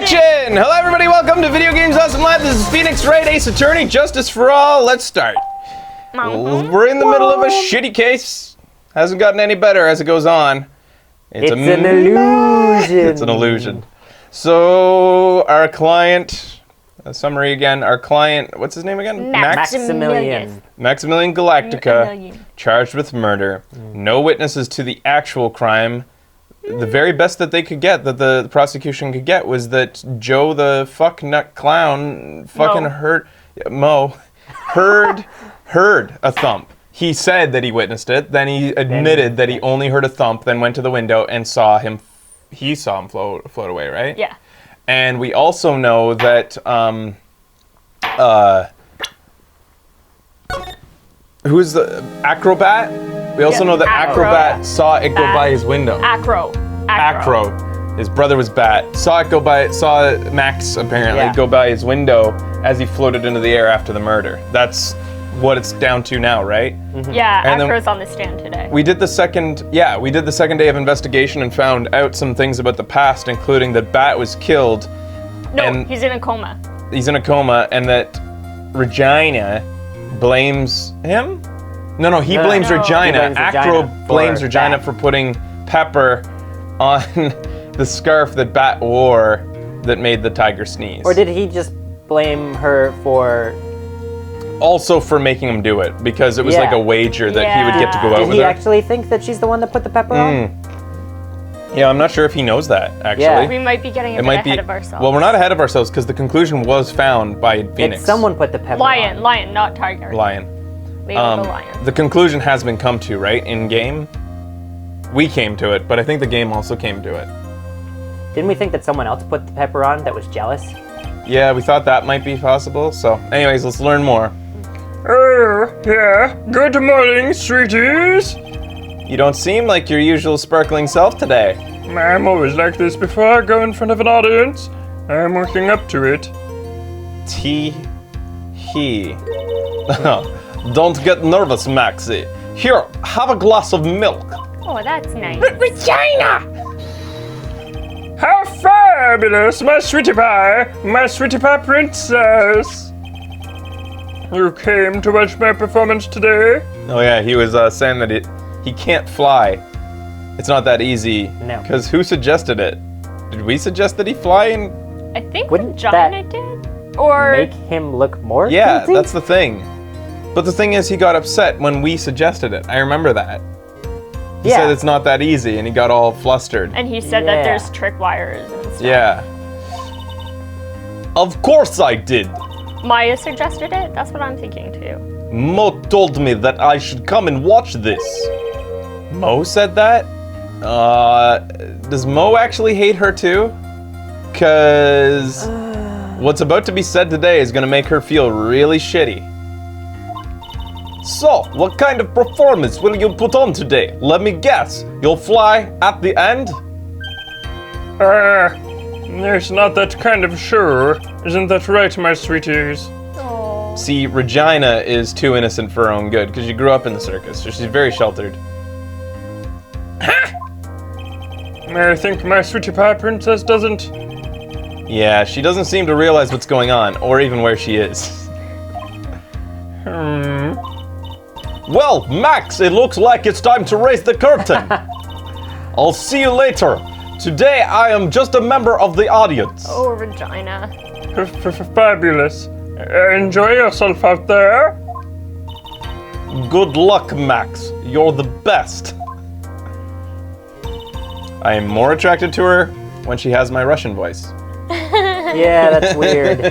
Contradiction! Hello everybody, welcome to Video Games Awesome Lab. This is Phoenix Wright, Ace Attorney, Justice for All. Let's start. We're in the middle of a shitty case. Hasn't gotten any better as it goes on. It's an illusion. It's an illusion. So, our client, summary again, our client, what's his name again? Maximilian Galactica, charged with murder. No witnesses to the actual crime. The very best that they could get, that the prosecution could get, was that Joe the fuck-nut clown fucking heard a thump. He said that he witnessed it, then he admitted that he only heard a thump, then went to the window and saw him float away, right? Yeah. And we also know that, who's the Acrobat? We also know that Acrobat saw it go by his window. Acro. His brother was Bat. Saw Max apparently go by his window as he floated into the air after the murder. That's what it's down to now, right? Mm-hmm. Yeah, and Acro's on the stand today. We did the second day of investigation and found out some things about the past, including that Bat was killed. No, he's in a coma. He's in a coma, and that Regina blames him? No, he blames Regina. Acro blames Regina for putting pepper on the scarf that Bat wore that made the tiger sneeze. Or did he just blame her for... Also for making him do it, because it was like a wager that he would get to go out with her. Did he actually think that she's the one that put the pepper on? Yeah, I'm not sure if he knows that, actually. Yeah. We might be getting a bit ahead of ourselves. Well, we're not ahead of ourselves, because the conclusion was found by Phoenix. Someone put the pepper on. Lion, not tiger. Lion. The lion. The conclusion has been come to, right? In game, we came to it, but I think the game also came to it. Didn't we think that someone else put the pepper on that was jealous? Yeah, we thought that might be possible. So, anyways, let's learn more. Yeah. Good morning, sweeties. You don't seem like your usual sparkling self today. I'm always like this before I go in front of an audience. I'm working up to it. Don't get nervous, Maxie. Here, have a glass of milk. Oh, that's nice. Regina! How fabulous, my sweetie pie princess! You came to watch my performance today? Oh yeah, he was saying that he can't fly. It's not that easy. No. Because who suggested it? Did we suggest that he fly? I think Wouldn't Regina did? Or... make him look more Yeah, crazy? that's the thing. But the thing is, he got upset when we suggested it. I remember that. He said it's not that easy, and he got all flustered. And he said that there's trick wires and stuff. Yeah. Of course I did. Maya suggested it? That's what I'm thinking too. Mo told me that I should come and watch this. Mo said that? Does Mo actually hate her too? Cause what's about to be said today is gonna make her feel really shitty. So, what kind of performance will you put on today? Let me guess, you'll fly at the end? There's not that kind of show. Isn't that right, my sweeties? Oh. See, Regina is too innocent for her own good, because she grew up in the circus, so she's very sheltered. I think my sweetie pie princess doesn't. Yeah, she doesn't seem to realize what's going on, or even where she is. Well, Max, it looks like it's time to raise the curtain. I'll see you later. Today, I am just a member of the audience. Oh, Regina. Fabulous. Enjoy yourself out there. Good luck, Max. You're the best. I am more attracted to her when she has my Russian voice. Yeah, that's weird.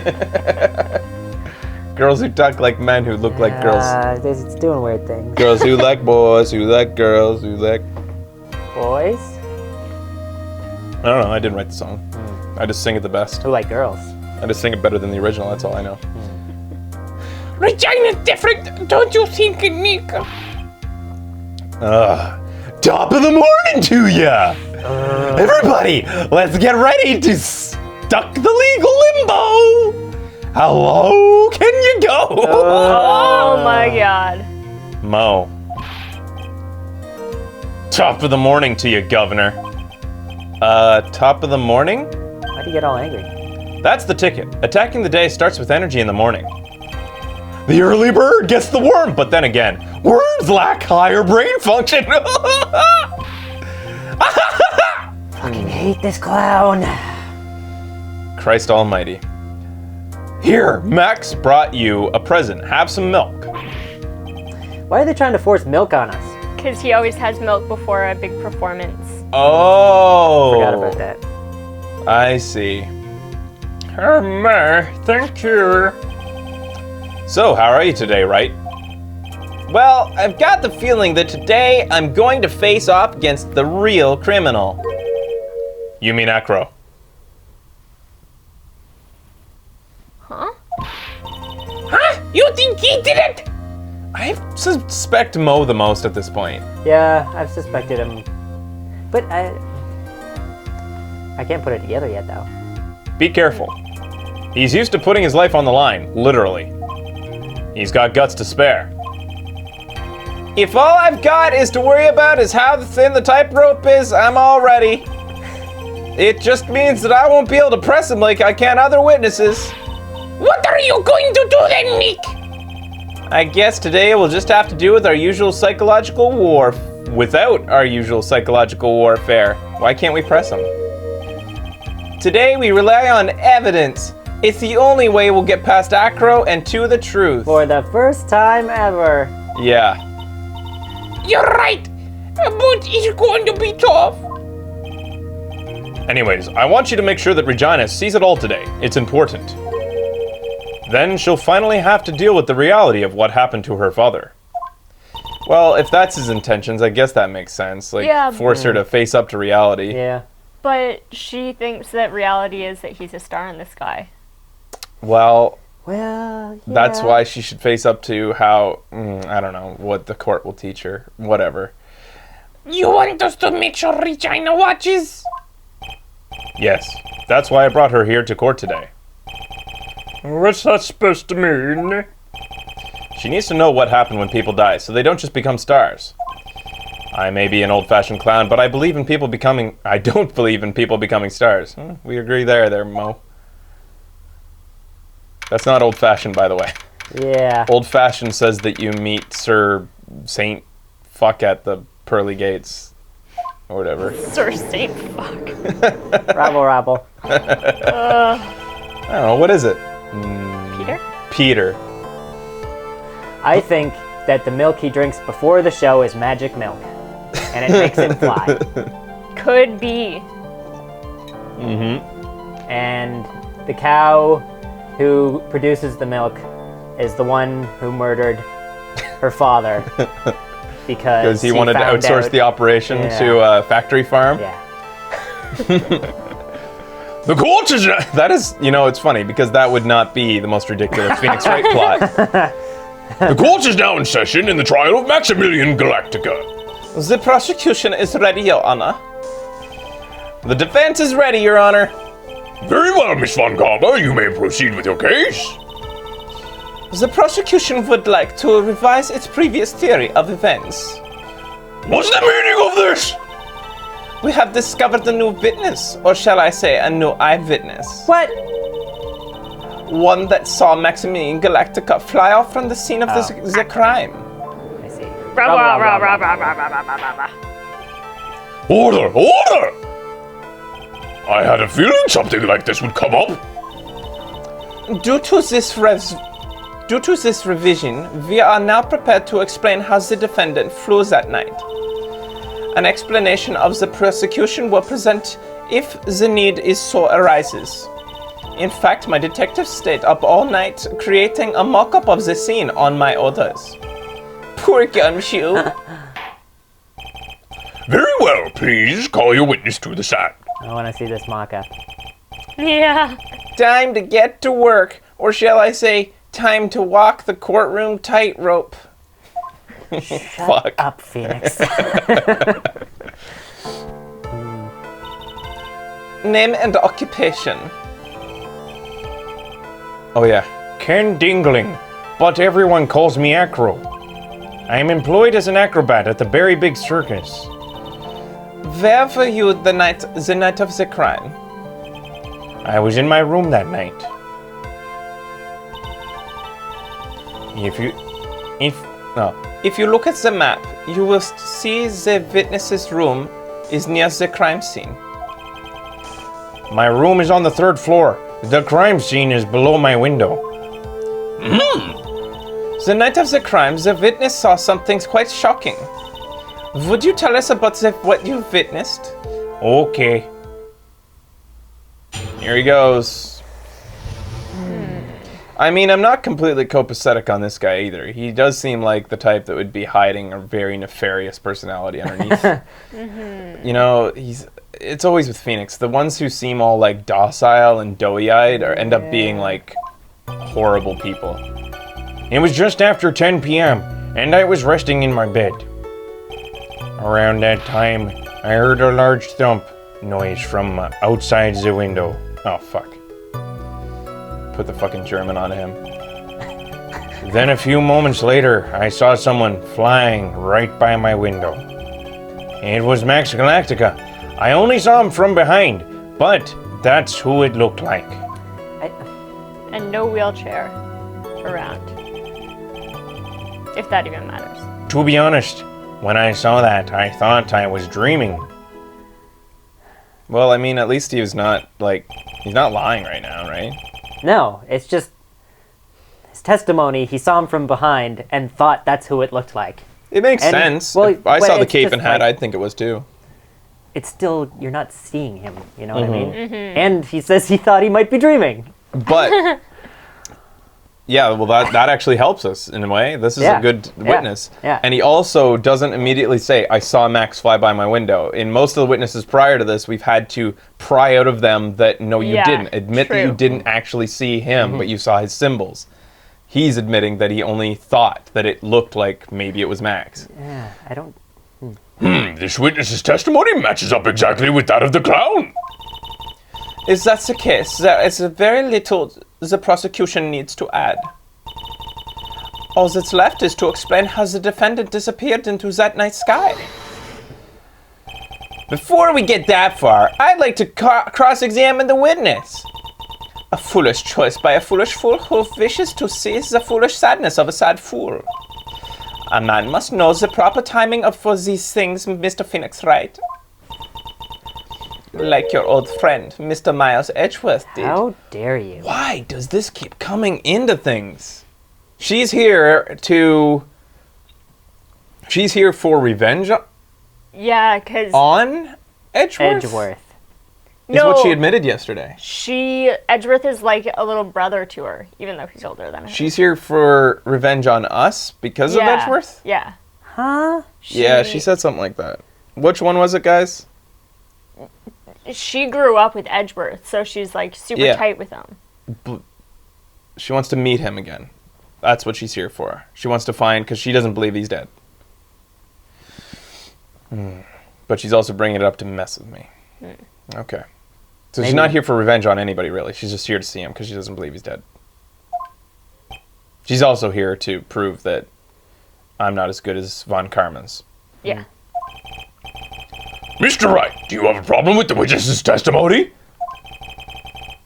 Girls who talk like men who look like girls. It's doing weird things. Girls who like boys, who like girls, who like... Boys? I don't know, I didn't write the song. I just sing it the best. Who like girls? I just sing it better than the original, that's all I know. Regina's different, don't you think, Nico? Top of the morning to ya! Everybody, let's get ready to stuck the legal limbo! Hello, can you go? Oh my god. Mo. Top of the morning to you, Governor. Top of the morning? Why'd you get all angry? That's the ticket. Attacking the day starts with energy in the morning. The early bird gets the worm, but then again, worms lack higher brain function. Fucking hate this clown. Christ almighty. Here, Max brought you a present. Have some milk. Why are they trying to force milk on us? Because he always has milk before a big performance. Oh. Forgot about that. I see. Thank you. So, how are you today, Wright? Well, I've got the feeling that today I'm going to face off against the real criminal. You mean Acro? Huh? Huh? You think he did it? I suspect Mo the most at this point. Yeah, I've suspected him. But I can't put it together yet, though. Be careful. He's used to putting his life on the line, literally. He's got guts to spare. If all I've got is to worry about is how thin the tightrope is, I'm all ready. It just means that I won't be able to press him like I can other witnesses. What are you going to do then, Nick? I guess today we'll just have to do with our usual psychological without our usual psychological warfare. Why can't we press him? Today we rely on evidence. It's the only way we'll get past Acro and to the truth. For the first time ever. Yeah. You're right, but it's going to be tough. Anyways, I want you to make sure that Regina sees it all today. It's important. Then she'll finally have to deal with the reality of what happened to her father. Well, if that's his intentions, I guess that makes sense. Like, Yeah, force her to face up to reality. Yeah. But she thinks that reality is that he's a star in the sky. Well, Well, yeah. that's why she should face up to how, I don't know, what the court will teach her. Whatever. You want us to make sure Regina watches? Yes, that's why I brought her here to court today. What's that supposed to mean? She needs to know what happened when people die, so they don't just become stars. I may be an old-fashioned clown, but I don't believe in people becoming stars. We agree there, Mo. That's not old-fashioned, by the way. Yeah. Old-fashioned says that you meet Sir Saint Fuck at the pearly gates, or whatever. Sir Saint Fuck. Rabble. I don't know, what is it? Peter? Peter. I think that the milk he drinks before the show is magic milk. And it makes him fly. Could be. Mm-hmm. And the cow who produces the milk is the one who murdered her father. Because he wanted to outsource the operation to a factory farm? Yeah. The court is... That is, it's funny, because that would not be the most ridiculous Phoenix Wright plot. The court is now in session in the trial of Maximilian Galactica. The prosecution is ready, Your Honor. The defense is ready, Your Honor. Very well, Miss Von Garber, you may proceed with your case. The prosecution would like to revise its previous theory of events. What's the meaning of this? We have discovered a new witness, or shall I say a new eyewitness. What? One that saw Maximilian Galactica fly off from the scene of the crime. I see. Order! I had a feeling something like this would come up. Due to this revision, we are now prepared to explain how the defendant flew that night. An explanation of the prosecution will present if the need is so arises. In fact, my detectives stayed up all night creating a mock-up of the scene on my orders. Poor Gumshoe. Very well, please call your witness to the stand. I want to see this mock-up. Yeah. Time to get to work, or shall I say, time to walk the courtroom tightrope. Shut up, Phoenix. Name and occupation. Oh yeah, Ken Dingling, but everyone calls me Acro. I am employed as an acrobat at the Very Big Circus. Where were you the night of the crime? I was in my room that night. If you look at the map, you will see the witness's room is near the crime scene. My room is on the 3rd floor. The crime scene is below my window. The night of the crime, the witness saw something quite shocking. Would you tell us about what you witnessed? Okay. Here he goes. I mean, I'm not completely copacetic on this guy either. He does seem like the type that would be hiding a very nefarious personality underneath. You know, it's always with Phoenix. The ones who seem all like docile and doughy-eyed end up being like horrible people. It was just after 10 p.m. and I was resting in my bed. Around that time, I heard a large thump noise from outside the window. Oh, fuck. Put the fucking German on him. Then a few moments later, I saw someone flying right by my window. It was Max Galactica. I only saw him from behind, but that's who it looked like. And no wheelchair around. If that even matters. To be honest, when I saw that, I thought I was dreaming. Well, I mean, at least he's not lying right now, right? No, it's just his testimony. He saw him from behind and thought that's who it looked like. It makes sense. Well, if I but saw the it's cape just and hat, like- I'd think it was too. It's still, you're not seeing him, you know what I mean? And he says he thought he might be dreaming. But yeah, well, that actually helps us in a way. This is a good witness. Yeah. And he also doesn't immediately say, I saw Max fly by my window. In most of the witnesses prior to this, we've had to pry out of them that, no, you didn't. Admit that you didn't actually see him, but you saw his symbols. He's admitting that he only thought that it looked like maybe it was Max. Yeah, I don't... This witness's testimony matches up exactly with that of the clown. If that's the case, there is very little the prosecution needs to add. All that's left is to explain how the defendant disappeared into that night sky. Before we get that far, I'd like to cross-examine the witness. A foolish choice by a foolish fool who wishes to seize the foolish sadness of a sad fool. A man must know the proper timing for these things, Mr. Phoenix Wright. Like your old friend, Mr. Miles Edgeworth did. How dare you? Why does this keep coming into things? She's here for revenge Yeah, because on Edgeworth? Edgeworth. Is what she admitted yesterday. Edgeworth is like a little brother to her, even though he's older than her. She's here for revenge on us because of Edgeworth? Yeah. Huh? Yeah, she said something like that. Which one was it, guys? She grew up with Edgeworth, so she's like super tight with him. She wants to meet him again. That's what she's here for. She wants to find, because she doesn't believe he's dead. But she's also bringing it up to mess with me. Okay. So she's not here for revenge on anybody, really. She's just here to see him because she doesn't believe he's dead. She's also here to prove that I'm not as good as Von Karman's. Yeah. Mr. Wright, do you have a problem with the witness's testimony?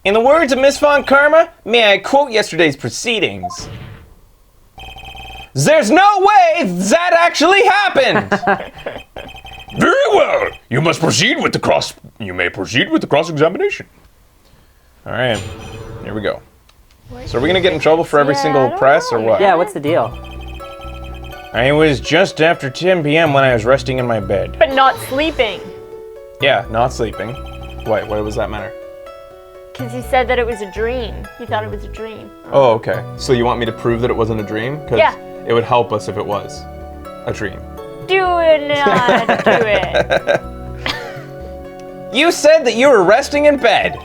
In the words of Miss Von Karma, may I quote yesterday's proceedings? There's no way that actually happened! Very well. You may proceed with the cross-examination. All right, here we go. So are we gonna get in trouble for every single press or what? Yeah, what's the deal? It was just after 10 p.m. when I was resting in my bed. But not sleeping. Yeah, not sleeping. What does that matter? Because he said that it was a dream. He thought it was a dream. Oh, okay. So you want me to prove that it wasn't a dream? Because it would help us if it was a dream. Do it, not do it. You said that you were resting in bed.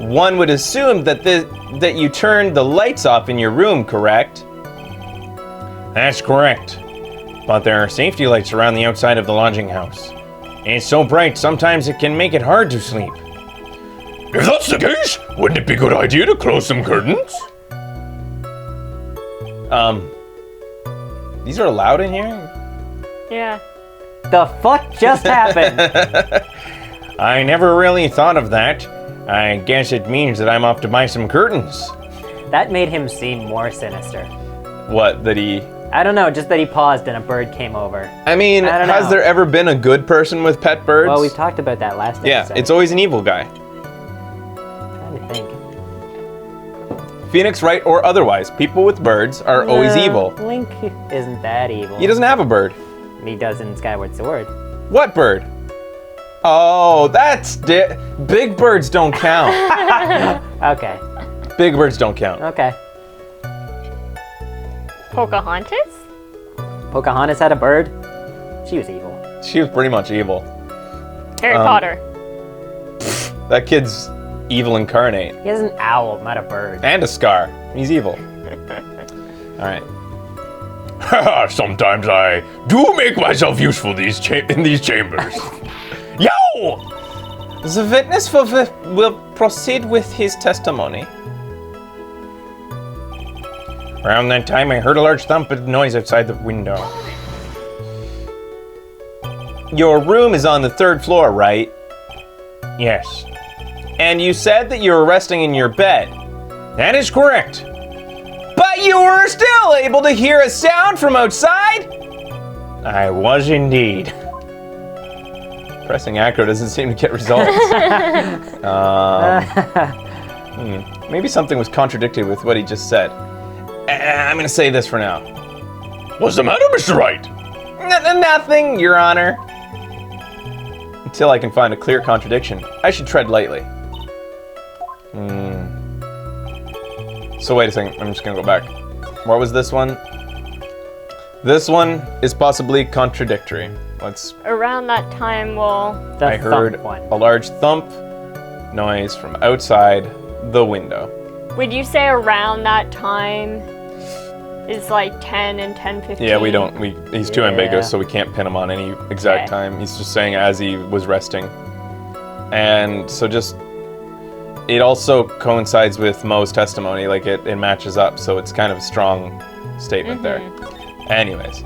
One would assume that that you turned the lights off in your room, correct? That's correct. But there are safety lights around the outside of the lodging house. It's so bright, sometimes it can make it hard to sleep. If that's the case, wouldn't it be a good idea to close some curtains? These are allowed in here? Yeah. The fuck just happened? I never really thought of that. I guess it means that I'm off to buy some curtains. That made him seem more sinister. What, that he... I don't know, just that he paused and a bird came over. I mean, I don't has know. there ever been a good person with pet birds? Well, we talked about that last episode. Yeah, it's always an evil guy. I'm trying to think. Phoenix, Wright, or otherwise, people with birds are always evil. Link isn't that evil. He doesn't have a bird. He does in Skyward Sword. What bird? Oh, that's... Big birds don't count. Okay. Big birds don't count. Okay. Pocahontas? Pocahontas had a bird. She was evil. She was pretty much evil. Harry Potter. That kid's evil incarnate. He has an owl, not a bird. And a scar. He's evil. Alright. Sometimes I do make myself useful in these chambers. Yo! The witness will proceed with his testimony. Around that time, I heard a large thump and noise outside the window. Your room is on the 3rd floor, right? Yes. And you said that you were resting in your bed. That is correct. But you were still able to hear a sound from outside? I was indeed. Pressing Acro doesn't seem to get results. Maybe something was contradicted with what he just said. I'm gonna say this for now. What's the matter, Mr. Wright? Nothing, Your Honor. Until I can find a clear contradiction, I should tread lightly. So wait a second, I'm just gonna go back. What was this one? This one is possibly contradictory. Let's... Around that time, well, The I heard thump one. a large thump noise from outside the window. would you say around that time is like 10 and 10:15? Yeah, he's too Yeah. ambiguous, so we can't pin him on any exact Okay. time. He's just saying as he was resting. And so just, it also coincides with Mo's testimony, like it matches up, so it's kind of a strong statement there. Anyways,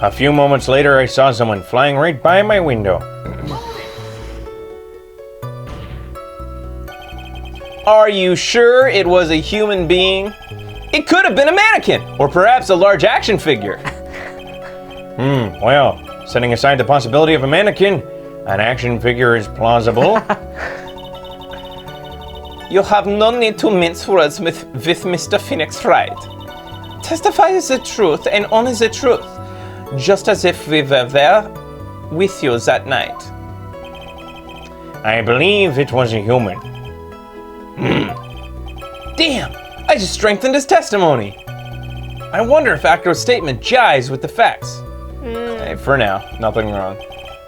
A few moments later, I saw someone flying right by my window. are you sure it was a human being? It could have been a mannequin, or perhaps a large action figure. Well, setting aside the possibility of a mannequin, an action figure is plausible. You have no need to mince words with Mr. Phoenix Wright. Testify the truth and only the truth, just as if we were there with you that night. I believe it was a human. Damn, I just strengthened his testimony. I wonder if Acro's statement jives with the facts. Hey, for now, nothing wrong.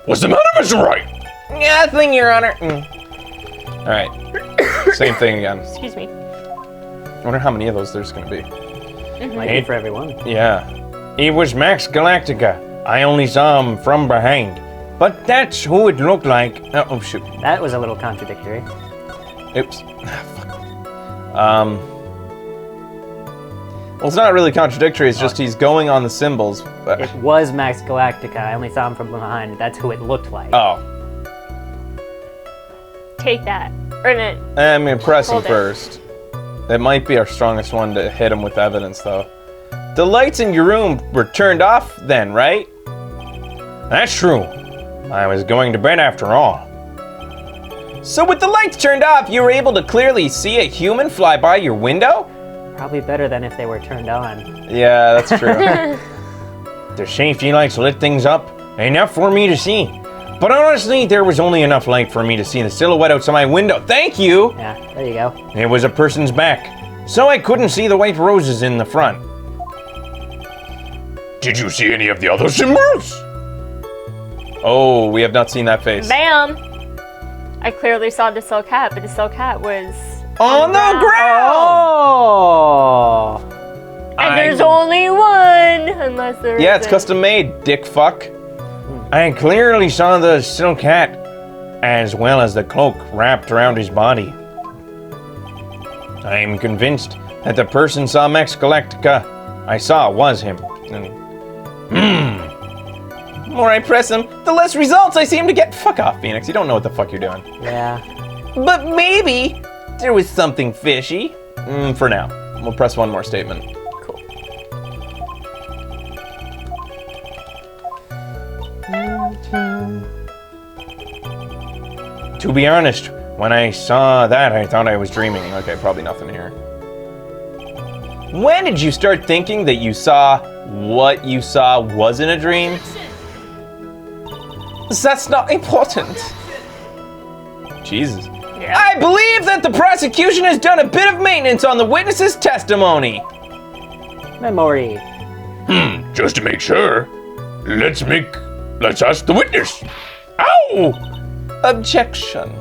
What's the matter, Mr. Wright? Nothing, Your Honor. All right, same thing again. Excuse me. I wonder how many of those there's gonna be. Might be for everyone. Yeah. It was Max Galactica. I only saw him from behind. But that's who it looked like. Oh shoot. That was a little contradictory. Oops. Fuck. Well, it's not really contradictory. It's just he's going on the symbols. But, It was Max Galactica. I only saw him from behind. That's who it looked like. oh, Take that. Or no, I'm gonna press him Hold it. first. It might be our strongest one to hit him with evidence, though. The lights in your room were turned off then, right? That's true. I was going to bed after all. So with the lights turned off, you were able to clearly see a human fly by your window? Probably better than if they were turned on. Yeah, that's true. The safety lights lit things up, enough for me to see. But honestly, there was only enough light for me to see the silhouette outside my window. Thank you! Yeah, there you go. It was a person's back, so I couldn't see the white roses in the front. Did you see any of the other symbols? Oh, we have not seen that face. bam! I clearly saw the silk hat, but the silk hat was On the ground! Oh! And there's only one, unless there's Yeah, it's custom made, dick fuck. I clearly saw the silk hat, as well as the cloak wrapped around his body. I am convinced that the person saw Max Galactica I saw was him. The more I press him, the less results I seem to get. Fuck off, Phoenix. You don't know what the fuck you're doing. Yeah. But maybe there was something fishy. For now. We'll press one more statement. Cool. To be honest, when I saw that, I thought I was dreaming. Okay, probably nothing here. When did you start thinking that you saw what you saw wasn't a dream? That's not important. Jesus. Yeah. I believe that the prosecution has done a bit of maintenance on the witness's testimony. Memory. Just to make sure, let's ask the witness. Ow! Objection.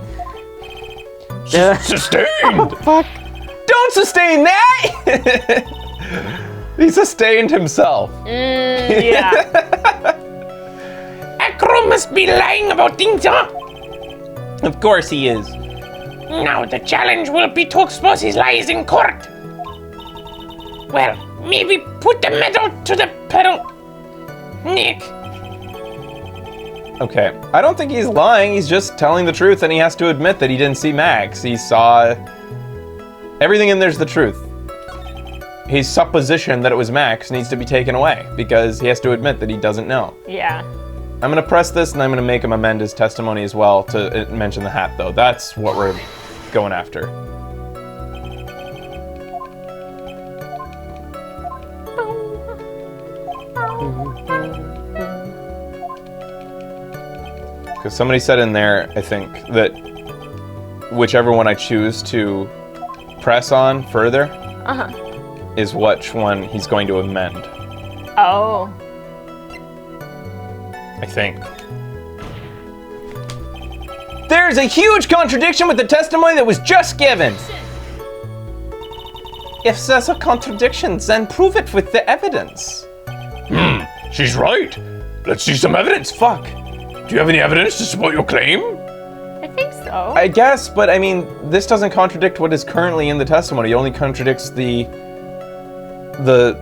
Sustained! Fuck. Don't sustain that! He sustained himself. Yeah. Acro must be lying about things, huh? Of course he is. Now the challenge will be to expose his lies in court. Well, maybe put the metal to the pedal. Nick. Okay, I don't think he's lying. He's just telling the truth, and he has to admit that he didn't see Max. He saw... Everything in there's the truth. His supposition that it was Max needs to be taken away, because he has to admit that he doesn't know. Yeah. I'm gonna press this, and I'm gonna make him amend his testimony as well to mention the hat, though. That's what we're going after. Because somebody said in there, I think, that whichever one I choose to press on further is which one he's going to amend. Oh. I think. There's a huge contradiction with the testimony that was just given. If there's a contradiction, then prove it with the evidence. She's right. Let's see some evidence. Fuck. Do you have any evidence to support your claim? I think so. I guess, but I mean, this doesn't contradict what is currently in the testimony. It only contradicts the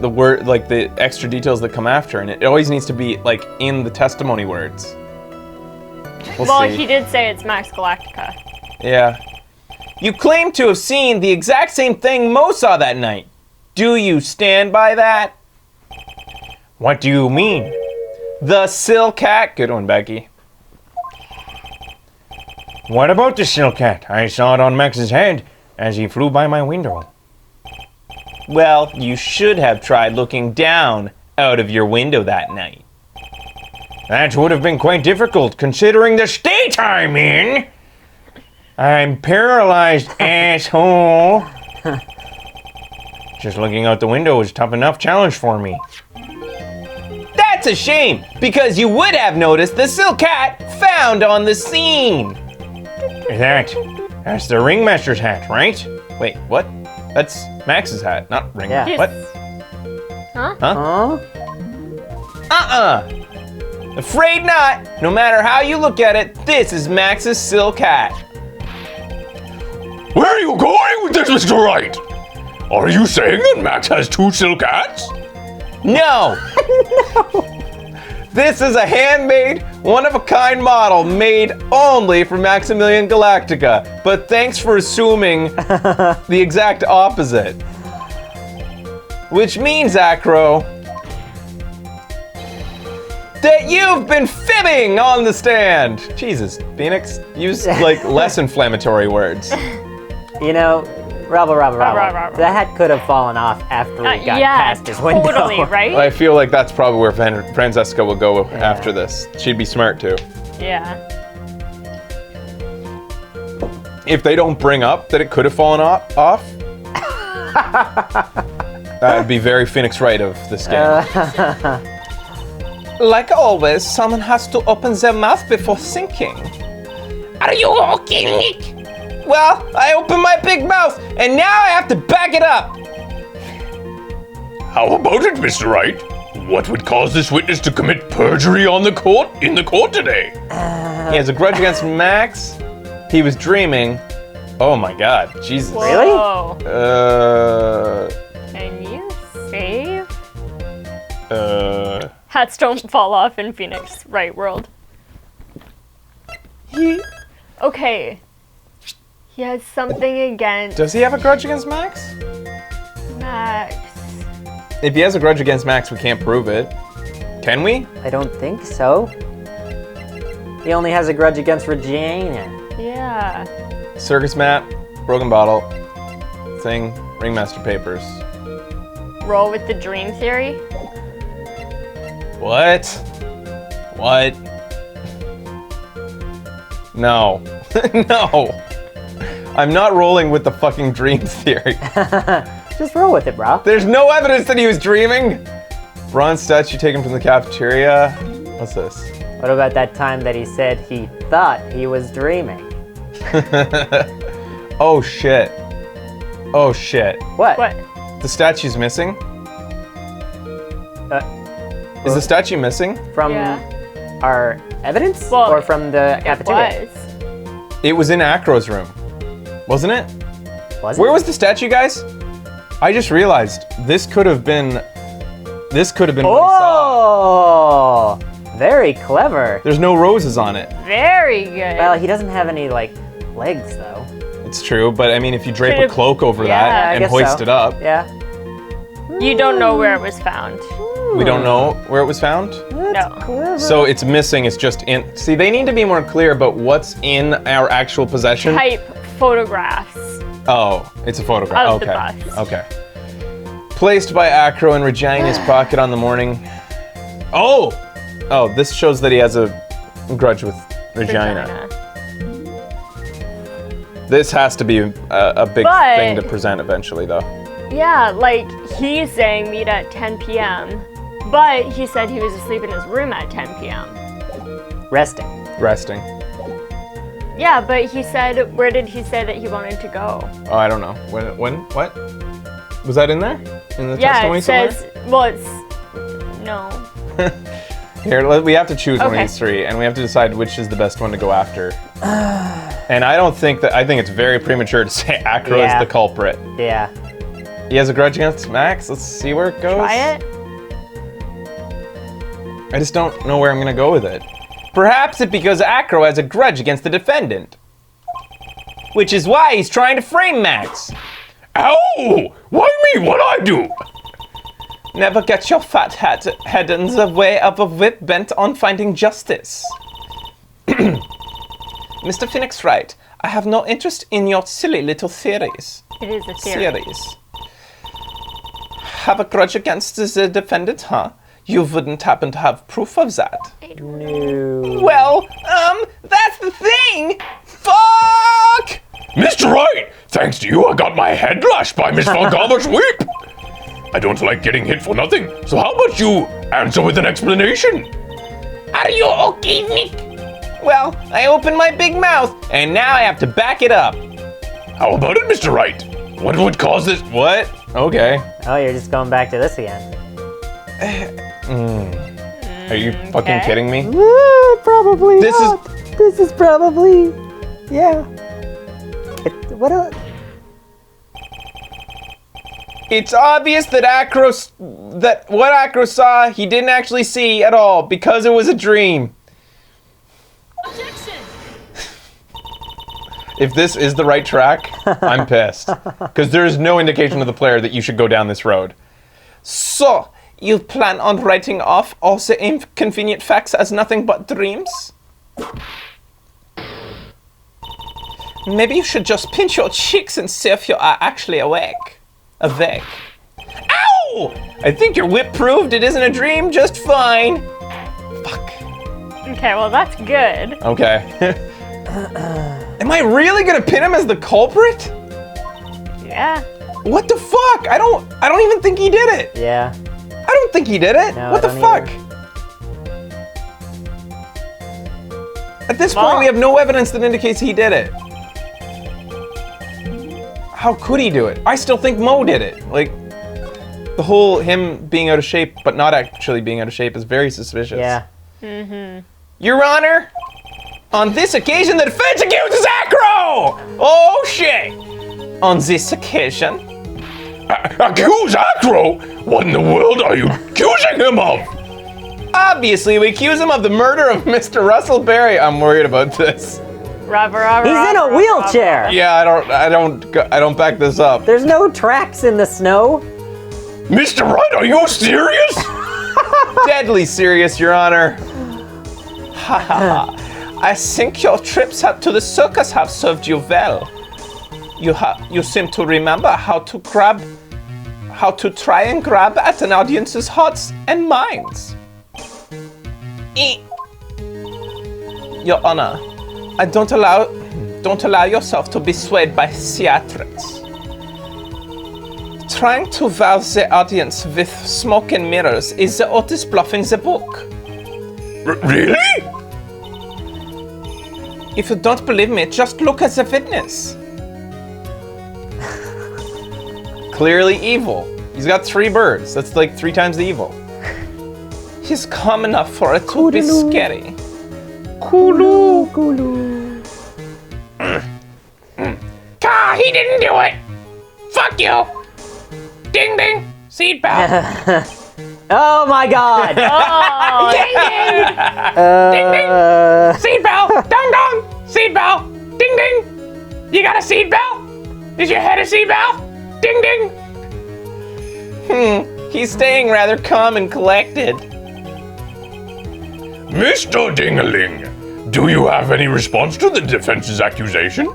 word, like the extra details that come after, and it always needs to be like in the testimony words. Well, see. he did say it's Max Galactica. Yeah. You claim to have seen the exact same thing Mo saw that night. Do you stand by that? What do you mean? The Silk Cat. Good one, Becky. What about the silk cat? I saw it on Max's head as he flew by my window. Well, you should have tried looking down out of your window that night. That would have been quite difficult considering the state I'm in. I'm paralyzed, asshole. Just looking out the window is a tough enough challenge for me. That's a shame, because you would have noticed the Silk Cat found on the scene. That's the ringmaster's hat, right? Wait, what? That's Max's hat, not Ring. Yeah. What? Huh? Huh? Afraid not. No matter how you look at it, this is Max's Silk Hat. Where are you going with this, Mr. Wright? Are you saying that Max has two silk hats? No! This is a handmade, one-of-a-kind model made only for Maximilian Galactica. But thanks for assuming the exact opposite. Which means, Acro, that you've been fibbing on the stand. Jesus, Phoenix, use like less inflammatory words. You know, Rubble. Rubble. The hat could have fallen off after he got past his window. Totally, right? I feel like that's probably where Francesca will go after this. She'd be smart too. Yeah. If they don't bring up that it could have fallen off, that would be very Phoenix Wright of this game. Like always, someone has to open their mouth before thinking. Are you okay, Nick? Well, I opened my big mouth, and now I have to back it up. How about it, Mr. Wright? What would cause this witness to commit perjury in the court today? He has a grudge against Max. He was dreaming. Oh my God, Jesus. Whoa. Really? Can you save? Hats don't fall off in Phoenix Wright world. Okay. He has something against Does he have a grudge against Max? Max. If he has a grudge against Max, we can't prove it. Can we? I don't think so. He only has a grudge against Regina. Yeah. Circus map, broken bottle, thing, ringmaster papers. Roll with the dream theory. What? What? No. No. I'm not rolling with the fucking dream theory. Just roll with it, bro. There's no evidence that he was dreaming. Bronze statue taken from the cafeteria. What's this? What about that time that he said he thought he was dreaming? Oh shit. Oh shit. What? What? The statue's missing? Is the statue missing? From Yeah. our evidence? Well, or from the cafeteria? It was. It was in Acro's room. Wasn't it? Was it? Where was the statue, guys? I just realized this could have been what he saw. Oh! Very clever. There's no roses on it. Very good. Well, he doesn't have any, like, legs, though. It's true, but I mean, if you drape a Could've- cloak over yeah, that I and guess hoist so. it up, Yeah. You don't know where it was found. we don't know where it was found. No. So it's missing. It's just in. See, they need to be more clear about what's in our actual possession. Type photographs. Oh, it's a photograph. Of the Okay. bus. Okay. Placed by Acro in Regina's pocket on the morning. Oh! Oh, this shows that he has a grudge with Regina. This has to be a big But- thing to present eventually, though. Yeah, like he's saying meet at 10 p.m. But he said he was asleep in his room at 10 p.m. Resting. Resting. Yeah, but he said, where did he say that he wanted to go? Oh, I don't know. When? What? Was that in there? In the Yeah, testimony it says, well, it's, no. somewhere? Here, we have to choose one of Okay. these three, and we have to decide which is the best one to go after. And I think it's very premature to say Acro Yeah. is the culprit. Yeah. He has a grudge against Max. Let's see where it goes. Try it. I just don't know where I'm gonna go with it. Perhaps it's because Acro has a grudge against the defendant. Which is why he's trying to frame Max. Ow! Why me? What I do? Never get your fat head in the way of a whip bent on finding justice. Mr. Phoenix Wright, I have no interest in your silly little theories. It is a theory. Have a grudge against the defendant, huh? You wouldn't happen to have proof of that. No. Well, that's the thing! Fuck! Mr. Wright, thanks to you, I got my head lashed by Miss Valgama's whip. I don't like getting hit for nothing, so how about you answer with an explanation? Are you okay, Nick? Well, I opened my big mouth, and now I have to back it up. How about it, Mr. Wright? What would cause this? What? Okay. Oh, you're just going back to this again. Are you fucking Okay. kidding me? Probably This is- This is probably... Yeah. What else? It's obvious that what Acro saw, he didn't actually see at all because it was a dream. If this is the right track, I'm pissed. Because there is no indication to the player that you should go down this road. So, you plan on writing off all the inconvenient facts as nothing but dreams? Maybe you should just pinch your cheeks and see if you are actually awake. Awake. Ow! I think your whip proved it isn't a dream just fine. Fuck. Okay, well, that's good. Okay. Am I really gonna pin him as the culprit? Yeah. What the fuck? I don't even think he did it. Yeah. I don't think he did it. No, What I the don't fuck? At this point, we have no evidence that indicates he did it. How could he do it? I still think Mo did it. Like, the whole him being out of shape, but not actually being out of shape is very suspicious. Yeah. Your Honor, on this occasion, the defense accuses Acro! Oh, shit! On this occasion, Accuse Acro? What in the world are you accusing him of? obviously, we accuse him of the murder of Mr. Russell Berry. I'm worried about this. He's in a wheelchair. Yeah, I don't back this up. There's no tracks in the snow. Mr. Wright, are you serious? Deadly serious, Your Honor. I think your trips up to the circus have served you well. You seem to remember how to try and grab at an audience's hearts and minds. Your Honor, don't allow yourself to be swayed by theatrics. Trying to wow the audience with smoke and mirrors is the oldest bluff in the book. Really? If you don't believe me, just look at the witness. Clearly evil. He's got 3 birds. That's like 3 times the evil. He's calm enough for it to be scary. Kulu. He didn't do it. Fuck you. Ding ding. Seatbelt. Oh my God. Ding ding. Ding ding. Seatbelt. Dong dong. Seatbelt. Ding ding. You got a seatbelt? Is your head a seatbelt? Ding ding. He's staying rather calm and collected. Mr. Dingaling, do you have any response to the defense's accusation?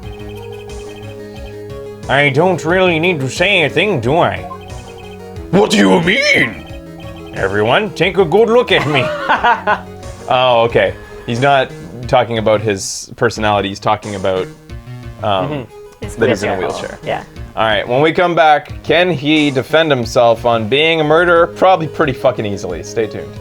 I don't really need to say anything, do I? What do you mean? Everyone, take a good look at me. Oh, okay. He's not talking about his personality. He's talking about that he's in a wheelchair. Yeah. All right, when we come back, can he defend himself on being a murderer? Probably pretty fucking easily. Stay tuned.